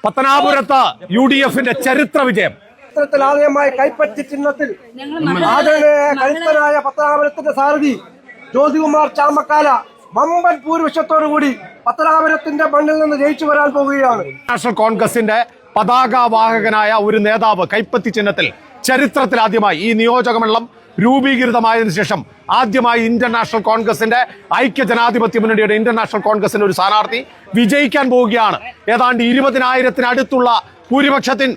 പത്തനാപുരത്ത് UDF-ന്റെ ചരിത്ര വിജയം. ആദ്യമായി കൈപ്പറ്റി ചിഹ്നത്തിൽ കരുത്തനായ പത്തനാപുരത്തിന്റെ സാരഥി ജ്യോതികുമാർ ചാമക്കാല വമ്പൻ ഭൂരിപക്ഷത്തോടുകൂടി പത്തനാപുരത്തിന്റെ മണ്ണിൽ നിന്ന് ജയിച്ചു വരാൻ പോകുകയാണ്. നാഷണൽ കോൺഗ്രസിന്റെ പതാകവാഹകനായ ഒരു നേതാവ് കൈപ്പത്തി ചിഹ്നത്തിൽ ചരിത്രത്തിൽ ആദ്യമായി ഈ നിയോജകമണ്ഡലം രൂപീകൃതമായതിനു ശേഷം ആദ്യമായി ഇന്ത്യൻ നാഷണൽ കോൺഗ്രസിന്റെ ഐക്യ ജനാധിപത്യ മുന്നണിയുടെ ഇന്ത്യൻ നാഷണൽ കോൺഗ്രസിന്റെ ഒരു സ്ഥാനാർത്ഥി വിജയിക്കാൻ പോവുകയാണ്. ഏതാണ്ട് 20,000-ത്തിനടുത്തുള്ള ഭൂരിപക്ഷത്തിന്